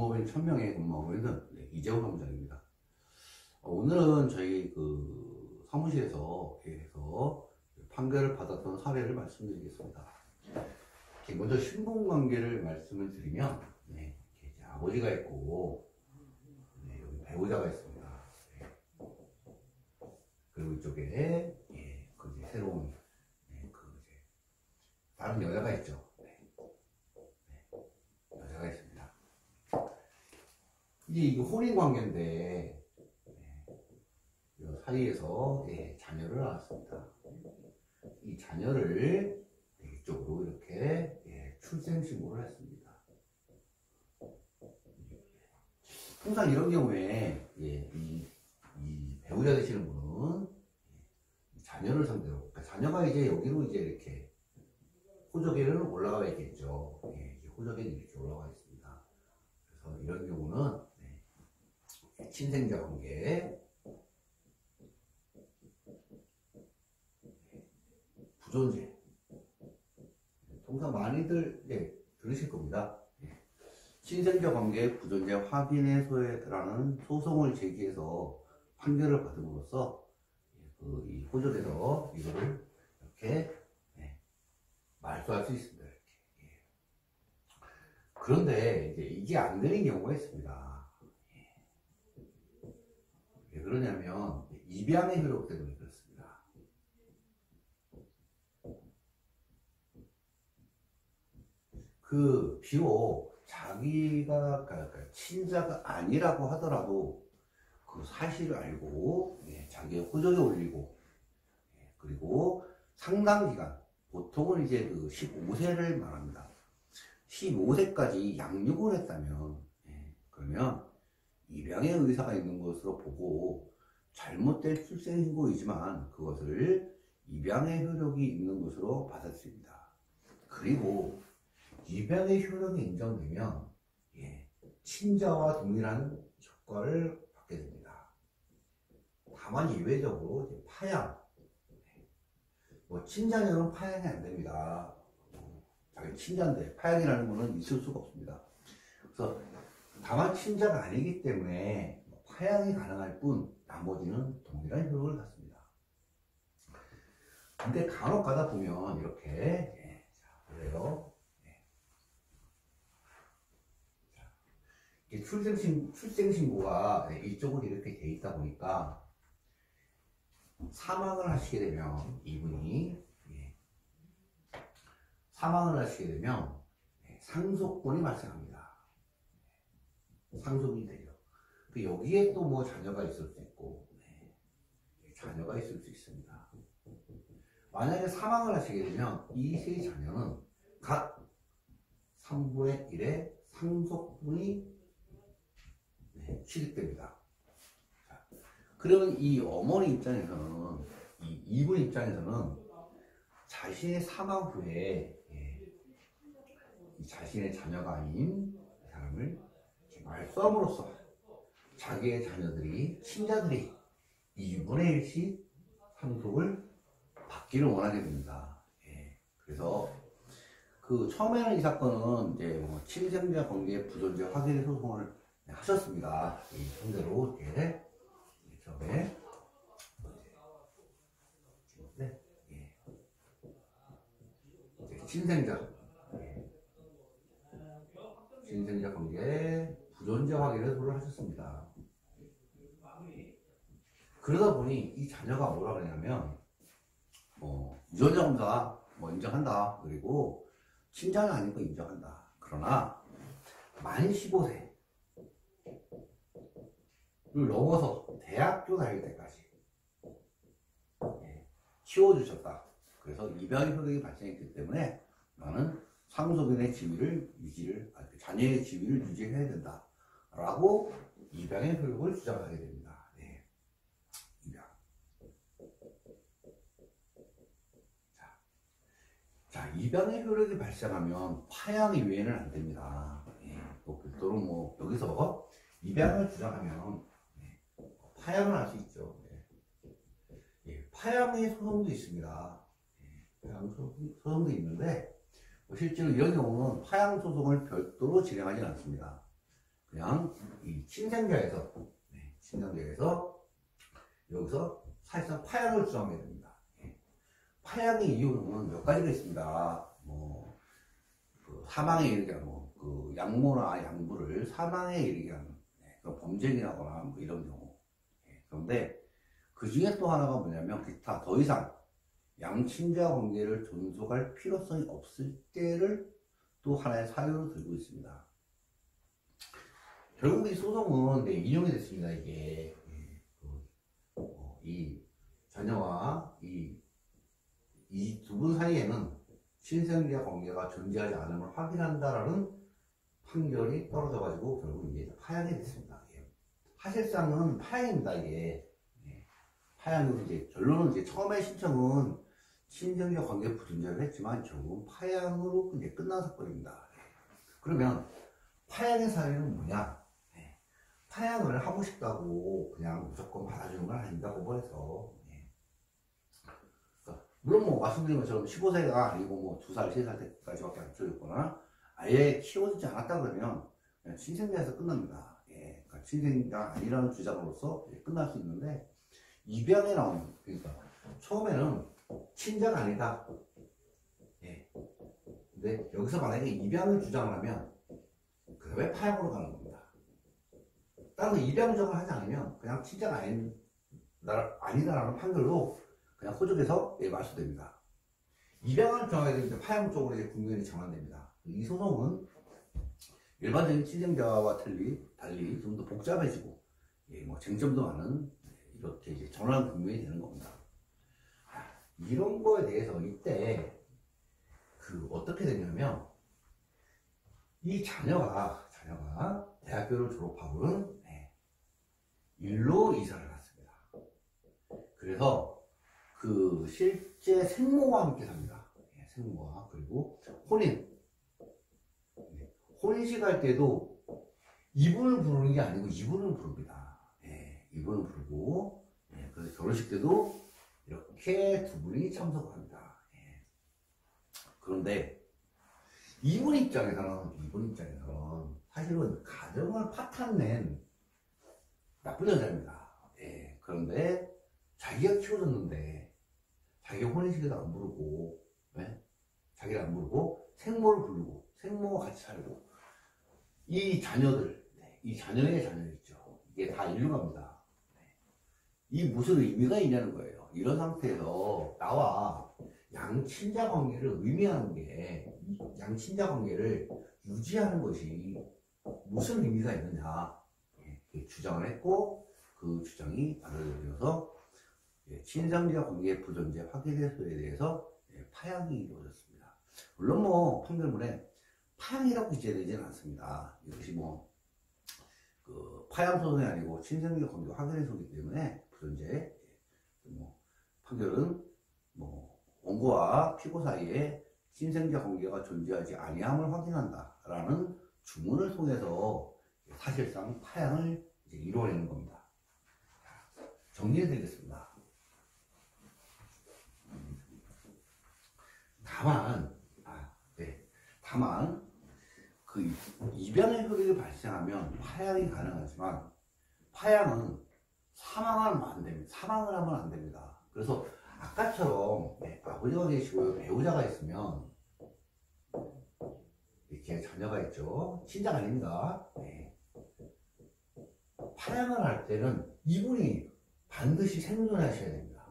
근무업인 1000명에 근무하고 있는 이재호 사무장입니다. 오늘은 저희 그 사무실에서 판결을 받았던 사례를 말씀드리겠습니다. 먼저 신분관계를 말씀을 드리면, 이제 아버지가 있고, 여기 배우자가 있습니다. 그리고 이쪽에 그 이제 새로운 그 이제 다른 여자가 있죠. 여자가 있습니다. 이제 이거 혼인 관계인데 이 사이에서 자녀를 낳았습니다. 이 자녀를 이쪽으로 이렇게 출생 신고를 했습니다. 항상 이런 경우에 이 배우자 되시는 분은 자녀를 상대로, 그러니까 자녀가 이제 여기로 이제 이렇게 호적에는 올라가 있겠죠. 호적에는 이렇게 올라가 있습니다. 그래서 이런 경우는 친생자 관계, 부존재, 통상 많이들 들으실 겁니다. 친생자 관계 부존재 확인의 소회라는 소송을 제기해서 판결을 받음으로써 이 호적에서 이거를 이렇게 말소할 수 있습니다. 이렇게. 그런데 이제 이게 안 되는 경우가 있습니다. 왜 그러냐면 입양의 효력 때문에 그렇습니다. 비록 자기가 친자가 아니라고 하더라도 그 사실을 알고 자기의 호적에 올리고 그리고 상당 기간, 보통은 이제 그 15세를 말합니다. 15세까지 양육을 했다면 그러면 입양의 의사가 있는 것으로 보고 잘못된 출생신고이지만 그것을 입양의 효력이 있는 것으로 받아들입니다. 그리고 입양의 효력이 인정되면 친자와 동일한 효과를 받게 됩니다. 다만 예외적으로 이제 파양, 친자녀는 파양이 안 됩니다. 자기 친자인데 파양이라는 것은 있을 수가 없습니다. 그래서 다만 친자가 아니기 때문에 파양이 가능할 뿐 나머지는 동일한 효력을 갖습니다. 근데 간혹 가다 보면 이렇게 그래요. 출생신고가 이쪽으로 이렇게 돼 있다 보니까 사망을 하시게 되면 이분이 사망을 하시게 되면 상속분이 발생합니다. 상속이 되죠. 여기에 또 뭐 자녀가 있을 수 있고 자녀가 있을 수 있습니다. 만약에 사망을 하시게 되면 이 세 자녀는 각 3분의 1의 상속분이 취득됩니다. 그러면 이 어머니 입장에서는, 이분 입장에서는 자신의 사망 후에 자신의 자녀가 아닌 사람을 말소함으로써 자기의 자녀들이, 친자들이 2분의 1씩 상속을 받기를 원하게 됩니다. 그래서 처음에는 이 사건은 이제 친생자 관계 부존재 확인의 소송을 하셨습니다. 이 상대로 이렇게 처음에 친생자 관계 부존재 확인의 소송을 하셨습니다. 그러다 보니 이 자녀가 뭐라 그러냐면 유전자 검사 인정한다. 그리고 친자는 아닌 거 인정한다. 그러나 만 15세 를 넘어서 대학교 다닐 때까지 키워주셨다. 그래서 입양의 효력이 발생했기 때문에 나는 상속인의 지위를 자녀의 지위를 유지해야 된다. 라고 입양의 효력을 주장하게 됩니다. 입양. 자, 입양의 효력이 발생하면 파양 이외에는 안 됩니다. 또 별도로 여기서 입양을 주장하면 파양을 할 수 있죠. 파양의 소송도 있습니다. 파양 소송도 있는데 실제로 이런 경우는 파양 소송을 별도로 진행하지는 않습니다. 그냥 이 친생자에서 친생자에서 여기서 사실상 파양을 주장하게 됩니다. 파양의 이유는 몇 가지가 있습니다. 그 사망에 이르게 하고, 그 양모나 양부를 사망에 이르게 하는 범죄이라거나 뭐 이런 경우. 그런데 그 중에 또 하나가 뭐냐면 기타 더 이상 양친자 관계를 존속할 필요성이 없을 때를 또 하나의 사유로 들고 있습니다. 결국 이 소송은 인용이 됐습니다. 이게 이 자녀와 이 두 분 사이에는 친생자 관계가 존재하지 않음을 확인한다라는 판결이 떨어져가지고 결국 이제 파양이 됐습니다. 사실상은 파양입니다. 이게 파양으로 이제 결론은 이제 처음에 신청은 친생자 관계 부존재를 했지만 결국은 파양으로 이제 끝나서 버립니다. 그러면 파양의 사유는 뭐냐? 파양을 하고 싶다고 그냥 무조건 받아주는 건 아닙니다. 법원에서. 물론 뭐 말씀드린 것처럼 15세가 아니고 뭐 2살, 3살 때까지밖에 안 키워줬거나 아예 키워주지 않았다 그러면 그냥 친생자에서 끝납니다. 그러니까 친생자가 아니라는 주장으로서 끝날 수 있는데 입양에 나오는, 그러니까 처음에는 친자가 아니다. 근데 여기서 만약에 입양을 주장을 하면 그 다음에 파양으로 가는 겁니다. 다른 입양 주장을 하지 않으면 그냥 친자가 아니다라는 판결로 그냥 호적에서 말소됩니다. 입양을 정하게 되면 파양 쪽으로 이제 국면이 전환됩니다. 이 소송은 일반적인 친생자와 달리 좀 더 복잡해지고 뭐 쟁점도 많은 이렇게 이제 전환 국면이 되는 겁니다. 이런 거에 대해서 이때 어떻게 되냐면 이 자녀가 대학교를 졸업하고는 일로 이사를 갔습니다. 그래서 그 실제 생모와 함께 삽니다. 생모와. 그리고 혼인식 할 때도 이분을 부르는 게 아니고 이분을 부릅니다. 이분을 부르고, 그래서 결혼식 때도 이렇게 두 분이 참석을 합니다. 그런데 이분 입장에서는 사실은 가정을 파탄낸 나쁜 여자입니다. 그런데 자기가 키워줬는데 자기가 혼인식에도 안 부르고, 자기를 안 부르고 생모를 부르고 생모와 같이 살고, 이 자녀들, 이 자녀의 자녀 있죠. 이게 다 일루갑니다. 이 무슨 의미가 있냐는 거예요. 이런 상태에서 나와 양친자 관계를 의미하는 게, 양친자 관계를 유지하는 것이 무슨 의미가 있느냐 주장을 했고, 그 주장이 받아들여져서 친상자 관계 부존재 확인 해소에 대해서 파양이 이루어졌습니다. 물론 뭐 판결문에 파양이라고 기재되지는 않습니다. 이것이 그 파양 소송이 아니고 친상자 관계 확인 해소이기 때문에 부존재 판결은 원고와 피고 사이에 친생자 관계가 존재하지 아니함을 확인한다라는 주문을 통해서 사실상 파양을 이루어내는 겁니다. 정리해드리겠습니다. 다만 그 입양의 효력이 발생하면 파양이 가능하지만 파양은 사망을 하면 안 됩니다. 그래서 아까처럼 아버지가 계시고 배우자가 있으면 이렇게 자녀가 있죠. 친자가 아닙니다. 파양을 할 때는 이분이 반드시 생존하셔야 됩니다.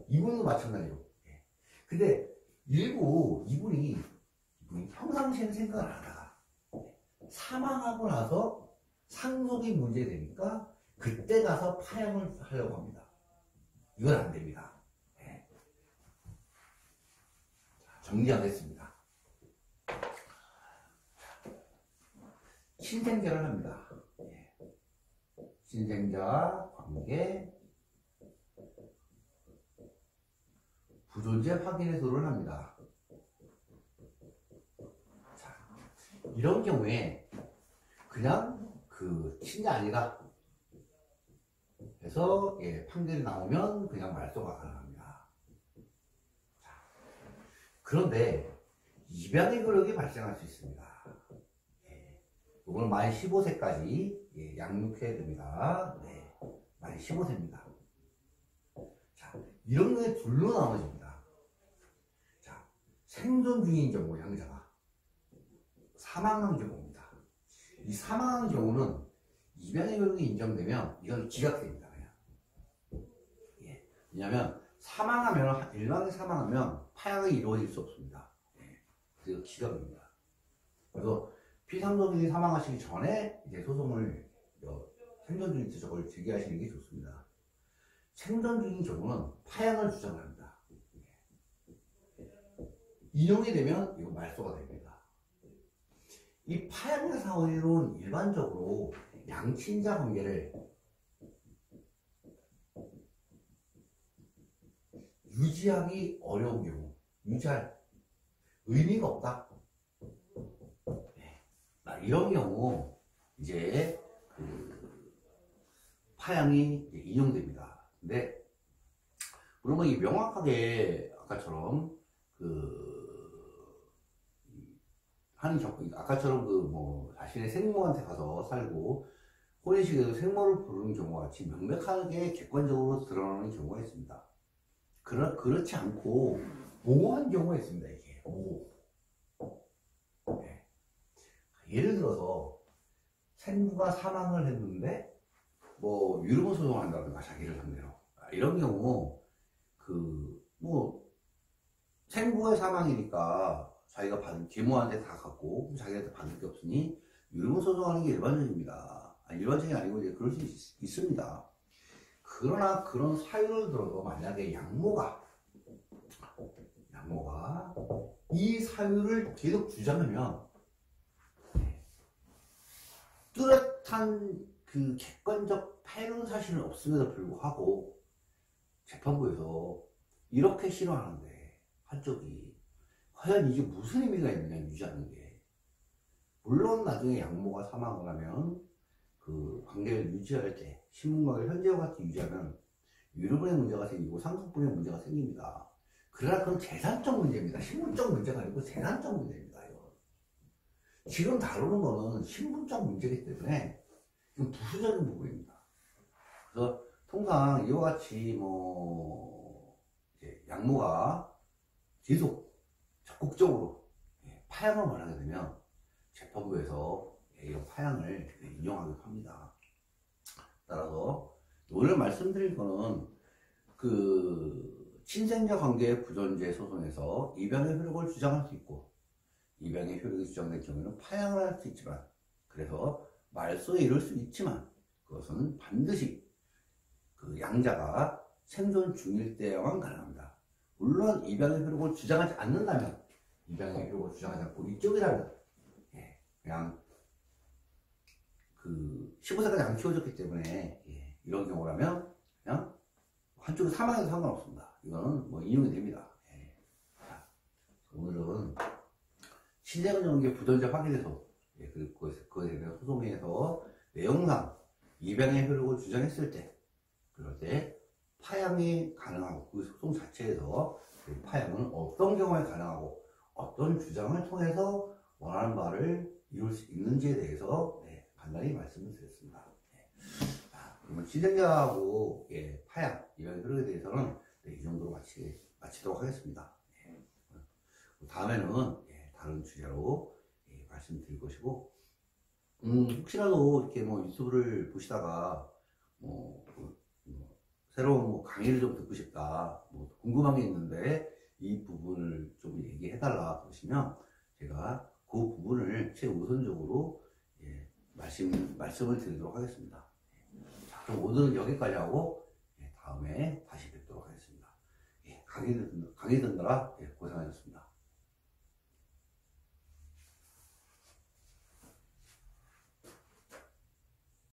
이분도 마찬가지로. 근데 일부 이분이 평상시에는 생각을 안 하다가 사망하고 나서 상속이 문제되니까 그때 가서 파양을 하려고 합니다. 이건 안 됩니다. 정리하겠습니다. 친생자를 합니다. 친생자 관계 부존재 확인 해소를 합니다. 자, 이런 경우에 그냥 그 친자 아니다 해서 판결이 나오면 그냥 말소가 가능합니다. 자, 그런데 입양의 효력이 발생할 수 있습니다. 이걸 만 15세까지 예, 양육해야 됩니다. 네, 만 15세입니다. 자, 이런 게 둘로 나눠집니다. 자, 생존 중인 경우 양자가 사망한 경우입니다. 이 사망한 경우는 입양의 교육이 인정되면 이건 기각됩니다. 그냥. 예, 왜냐하면 사망하면 일반에 사망하면 파양이 이루어질 수 없습니다. 예, 그래서 기각입니다. 그래서 피상속인이 사망하시기 전에 이제 소송을 생존 중인 저걸 제기하시는 게 좋습니다. 생존 중인 경우는 파양을 주장합니다. 인용이 되면 이거 말소가 됩니다. 이 파양의 사회로는 일반적으로 양친자 관계를 유지하기 어려운 경우, 유지할 의미가 없다. 이런 경우 이제 파양이 인용됩니다. 근데 물론 이 명확하게 아까처럼 하는 경우, 아까처럼 뭐 자신의 생모한테 가서 살고 혼인식에서 생모를 부르는 경우와 같이 명백하게 객관적으로 드러나는 경우가 있습니다. 그렇지 않고 모호한 경우가 있습니다. 이게 모호. 네. 예를 들어서 생부가 사망을 했는데 뭐 유류분 소송을 한다든가 자기를 상대로 이런 경우 뭐 생부의 사망이니까 자기가 받은 계모한테 다 갖고 자기한테 받을 게 없으니 유류분 소송하는 게 일반적입니다. 일반적이 아니고 이제 그럴 수 있습니다. 그러나 그런 사유를 들어도 만약에 양모가 이 사유를 계속 주장하면 뚜렷한 객관적 패륜 사실은 없음에도 불구하고 재판부에서 이렇게 싫어하는데 한쪽이 과연 이게 무슨 의미가 있느냐 유지하는 게, 물론 나중에 양모가 사망을 하면 관계를 유지할 때 신분관계를 현재와 같이 유지하면 유류분의 문제가 생기고 상속분의 문제가 생깁니다. 그러나 그건 재산적 문제입니다. 신분적 문제가 아니고 재산적 문제입니다. 이거. 지금 다루는 거는 신분적 문제이기 때문에 이건 부수적인 부분입니다. 그래서 통상 이와 같이 이제 양모가 계속 적극적으로 파양을 원하게 되면 재판부에서 이런 파양을 인용하기도 합니다. 따라서 오늘 말씀드릴 거는 친생자 관계의 부존재 소송에서 입양의 효력을 주장할 수 있고 입양의 효력이 주장될 경우에는 파양을 할 수 있지만, 그래서 말소에 이를 수 있지만 그것은 반드시 양자가 생존 중일 때만 가능합니다. 물론 입양의 효력을 주장하지 않는다면, 입양의 효력을 주장하지 않고 이쪽이라면 그냥 15세까지 안 키워줬기 때문에 이런 경우라면 그냥 한쪽이 사망해도 상관없습니다. 이거는 뭐 인용이 됩니다. 자, 오늘은 친생은 관계 부존재 확인해서 그리고 그것에 대한 소송에서 내용상 입양의 효력을 주장했을 때, 그럴 때 파양이 가능하고 그 소송 자체에서 파양은 어떤 경우에 가능하고 어떤 주장을 통해서 원하는 바를 이룰 수 있는지에 대해서 간단히 말씀을 드렸습니다. 그러면 친생자하고 파양, 입양의 효력에 대해서는 이 정도로 마치도록 하겠습니다. 다음에는 다른 주제로 말씀드릴 것이고, 혹시라도 이렇게 유튜브를 보시다가 새로운 강의를 좀 듣고 싶다, 궁금한 게 있는데 이 부분을 좀 얘기해달라 그러시면 제가 그 부분을 최우선적으로 말씀을 드리도록 하겠습니다. 자, 그럼 오늘은 여기까지 하고 다음에 다시 뵙도록 하겠습니다. 강의 듣느라 고생하셨습니다.